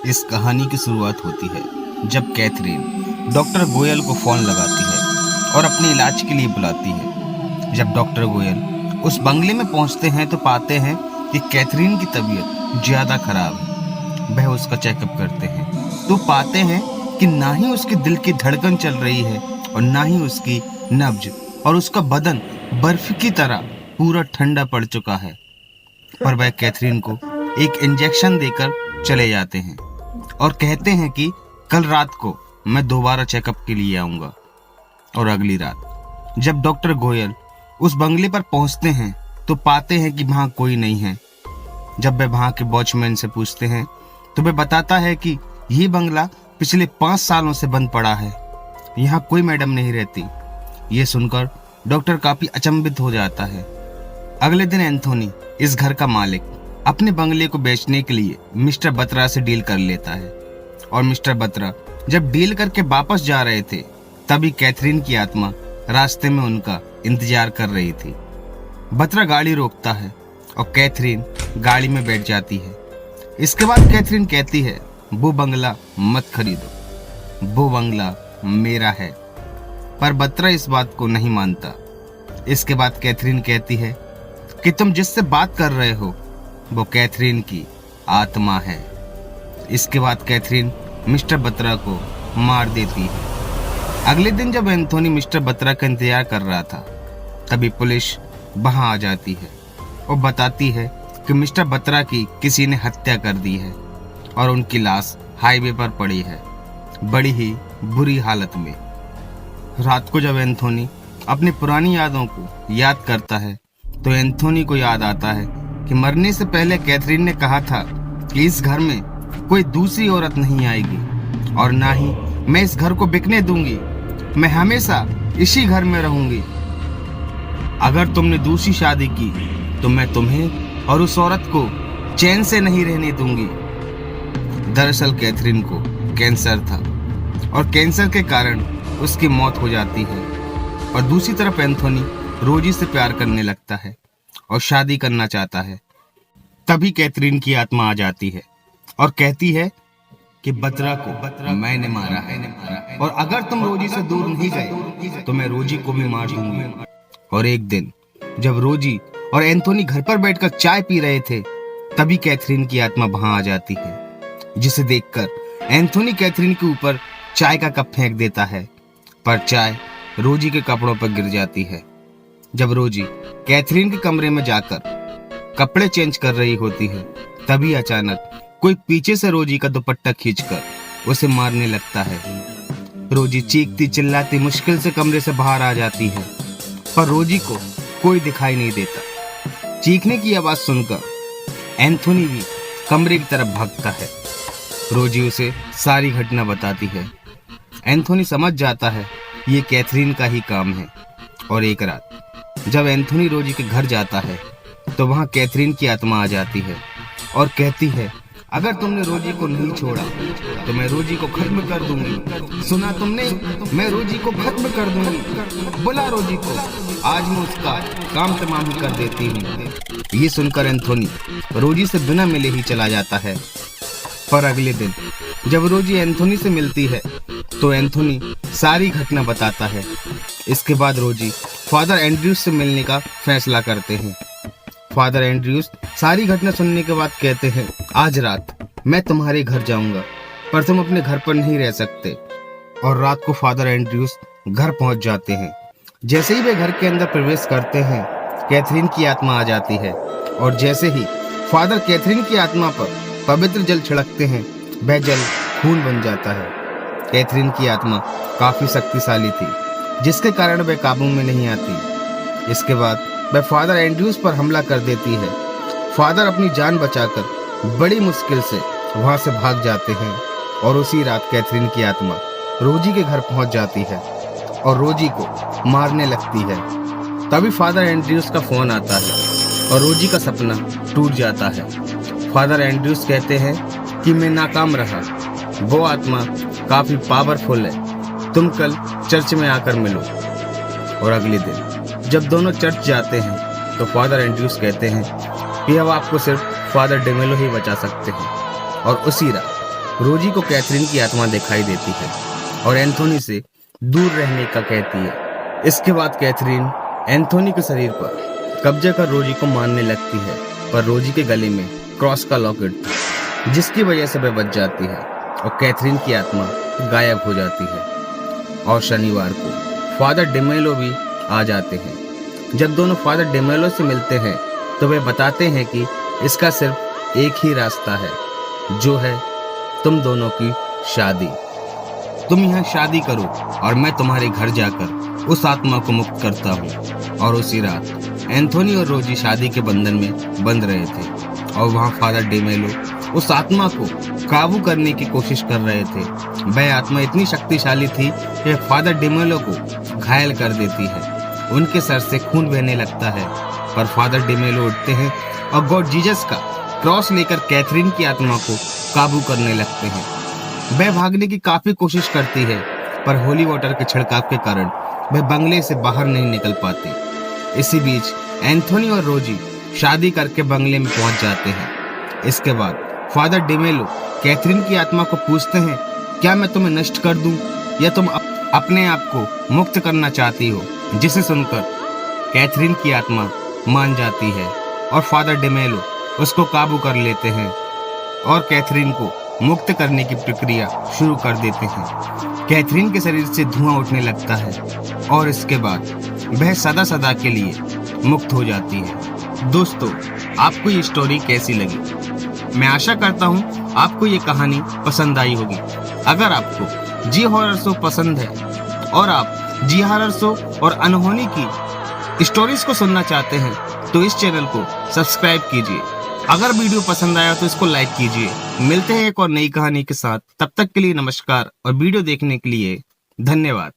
इस कहानी की शुरुआत होती है जब कैथरीन डॉक्टर गोयल को फोन लगाती है और अपने इलाज के लिए बुलाती है। जब डॉक्टर गोयल उस बंगले में पहुंचते हैं तो पाते हैं कि कैथरीन की तबीयत ज़्यादा खराब है। वह उसका चेकअप करते हैं तो पाते हैं कि ना ही उसके दिल की धड़कन चल रही है और ना ही उसकी नब्ज, और उसका बदन बर्फ की तरह पूरा ठंडा पड़ चुका है। पर वह कैथरीन को एक इंजेक्शन देकर चले जाते हैं और कहते हैं कि कल रात को मैं दोबारा चेकअप के लिए आऊँगा। और अगली रात जब डॉक्टर गोयल उस बंगले पर पहुँचते हैं तो पाते हैं कि वहाँ कोई नहीं है। जब वे वहाँ के वॉचमैन से पूछते हैं तो वह बताता है कि ये बंगला पिछले 5 सालों से बंद पड़ा है, यहाँ कोई मैडम नहीं रहती। ये सुनकर डॉक्टर काफ़ी अचंभित हो जाता है। अगले दिन एंथोनी, इस घर का मालिक, अपने बंगले को बेचने के लिए मिस्टर बत्रा से डील कर लेता है। और मिस्टर बत्रा जब डील करके वापस जा रहे थे तभी कैथरीन की आत्मा रास्ते में उनका इंतजार कर रही थी। बत्रा गाड़ी रोकता है और कैथरीन गाड़ी में बैठ जाती है। इसके बाद कैथरीन कहती है, वो बंगला मत खरीदो, वो बंगला मेरा है। पर बत्रा इस बात को नहीं मानता। इसके बाद कैथरीन कहती है कि तुम जिससे बात कर रहे हो वो कैथरीन की आत्मा है। इसके बाद कैथरीन मिस्टर बत्रा को मार देती है। अगले दिन जब एंथोनी मिस्टर बत्रा का इंतजार कर रहा था तभी पुलिस वहां आ जाती है और बताती है कि मिस्टर बत्रा की किसी ने हत्या कर दी है और उनकी लाश हाईवे पर पड़ी है, बड़ी ही बुरी हालत में। रात को जब एंथोनी अपनी पुरानी यादों को याद करता है तो एंथोनी को याद आता है कि मरने से पहले कैथरीन ने कहा था कि इस घर में कोई दूसरी औरत नहीं आएगी और ना ही मैं इस घर को बिकने दूंगी। मैं हमेशा इसी घर में रहूंगी। अगर तुमने दूसरी शादी की तो मैं तुम्हें और उस औरत को चैन से नहीं रहने दूंगी। दरअसल कैथरीन को कैंसर था और कैंसर के कारण उसकी मौत हो जाती है। और दूसरी तरफ एंथोनी रोजी से प्यार करने लगता है और शादी करना चाहता है। तभी कैथरीन की आत्मा आ जाती है और कहती है कि बत्रा को मैंने मारा है और अगर तुम रोजी से दूर नहीं गए तो मैं रोजी को भी मार दूंगी। और एक दिन जब रोजी और एंथोनी घर पर बैठकर चाय पी रहे थे तभी कैथरीन की आत्मा वहां आ जाती है, जिसे देखकर एंथोनी कैथरीन के ऊपर चाय का कप फेंक देता है, पर चाय रोजी के कपड़ों पर गिर जाती है। जब रोजी कैथरीन के कमरे में जाकर कपड़े चेंज कर रही होती है तभी अचानक कोई पीछे से रोजी का दुपट्टा खींचकर उसे मारने लगता है। रोजी चीखती चिल्लाती मुश्किल से कमरे से बाहर आ जाती है, पर रोजी को कोई दिखाई नहीं देता। चीखने की आवाज सुनकर एंथोनी भी कमरे की तरफ भागता है। रोजी उसे सारी घटना बताती है। एंथोनी समझ जाता है ये कैथरीन का ही काम है। और एक रात जब एंथोनी रोजी के घर जाता है तो वहां कैथरीन की आत्मा आ जाती है और कहती है, अगर तुमने रोजी को नहीं छोड़ा तो मैं रोजी को खत्म कर दूंगी। सुना तुमने, मैं रोजी को खत्म कर दूंगी। बुला रोजी को, आज मैं उसका काम तमाम ही कर देती हूँ। ये सुनकर एंथोनी रोजी से बिना मिले ही चला जाता है। पर अगले दिन जब रोजी एंथोनी से मिलती है तो एंथोनी सारी घटना बताता है। इसके बाद रोजी फादर एंड्रयूज से मिलने का फैसला करते हैं। फादर एंड्रयूज सारी घटना सुनने के बाद कहते हैं, आज रात मैं तुम्हारे घर जाऊंगा पर तुम अपने घर पर नहीं रह सकते। और रात को फादर एंड्रयूज घर पहुंच जाते हैं। जैसे ही वे घर के अंदर प्रवेश करते हैं कैथरीन की आत्मा आ जाती है और जैसे ही फादर कैथरीन की आत्मा पर पवित्र जल छिड़कते हैं वह जल खून बन जाता है। कैथरीन की आत्मा काफी शक्तिशाली थी जिसके कारण वह काबू में नहीं आती। इसके बाद वह फादर एंड्रयूज पर हमला कर देती है। फादर अपनी जान बचाकर बड़ी मुश्किल से वहां से भाग जाते हैं और उसी रात कैथरीन की आत्मा रोजी के घर पहुंच जाती है और रोजी को मारने लगती है। तभी फादर एंड्रयूज का फोन आता है और रोजी का सपना टूट जाता है। फादर एंड्रयूज कहते हैं कि मैं नाकाम रहा, वो आत्मा काफी पावरफुल है, तुम कल चर्च में आकर मिलो। और अगले दिन जब दोनों चर्च जाते हैं तो फादर एंड्रयूज कहते हैं कि अब आपको सिर्फ फादर डेमेलो ही बचा सकते हैं। और उसी रात रोजी को कैथरीन की आत्मा दिखाई देती है और एंथोनी से दूर रहने का कहती है। इसके बाद कैथरीन एंथोनी के शरीर पर कब्जा कर रोजी को मारने लगती है, पर रोजी के गले में क्रॉस का लॉकेट था, जिसकी वजह से वह बच जाती है और कैथरीन की आत्मा गायब हो जाती है। और शनिवार को फादर डेमेलो भी आ जाते हैं। जब दोनों फादर डेमेलो से मिलते हैं तो वे बताते हैं कि इसका सिर्फ एक ही रास्ता है, जो है तुम दोनों की शादी। तुम यहाँ शादी करो और मैं तुम्हारे घर जाकर उस आत्मा को मुक्त करता हूँ। और उसी रात एंथोनी और रोजी शादी के बंधन में बंध रहे थे और वहाँ फादर डेमेलो उस आत्मा को काबू करने की कोशिश कर रहे थे। वह आत्मा इतनी शक्तिशाली थी कि फादर डेमेलो को घायल कर देती है। उनके सर से खून बहने लगता है, पर फादर डेमेलो उठते हैं और गॉड जीसस का क्रॉस लेकर कैथरीन की आत्मा को काबू करने लगते हैं। वह भागने की काफी कोशिश करती है, पर होली वाटर के छिड़काव के कारण वह बंगले से बाहर नहीं निकल पाती। इसी बीच एंथोनी और रोजी शादी करके बंगले में पहुंच जाते हैं। इसके बाद फादर डेमेलो कैथरीन की आत्मा को पूछते हैं, क्या मैं तुम्हें नष्ट कर दूं या तुम अपने आप को मुक्त करना चाहती हो? जिसे सुनकर कैथरीन की आत्मा मान जाती है और फादर डेमेलो उसको काबू कर लेते हैं और कैथरीन को मुक्त करने की प्रक्रिया शुरू कर देते हैं। कैथरीन के शरीर से धुआं उठने लगता है और इसके बाद वह सदा सदा के लिए मुक्त हो जाती है। दोस्तों, आपको ये स्टोरी कैसी लगी? मैं आशा करता हूँ आपको ये कहानी पसंद आई होगी। अगर आपको जी हॉरर शो पसंद है और आप जी हॉरर शो और अनहोनी की स्टोरीज को सुनना चाहते हैं तो इस चैनल को सब्सक्राइब कीजिए। अगर वीडियो पसंद आया तो इसको लाइक कीजिए। मिलते हैं एक और नई कहानी के साथ। तब तक के लिए नमस्कार और वीडियो देखने के लिए धन्यवाद।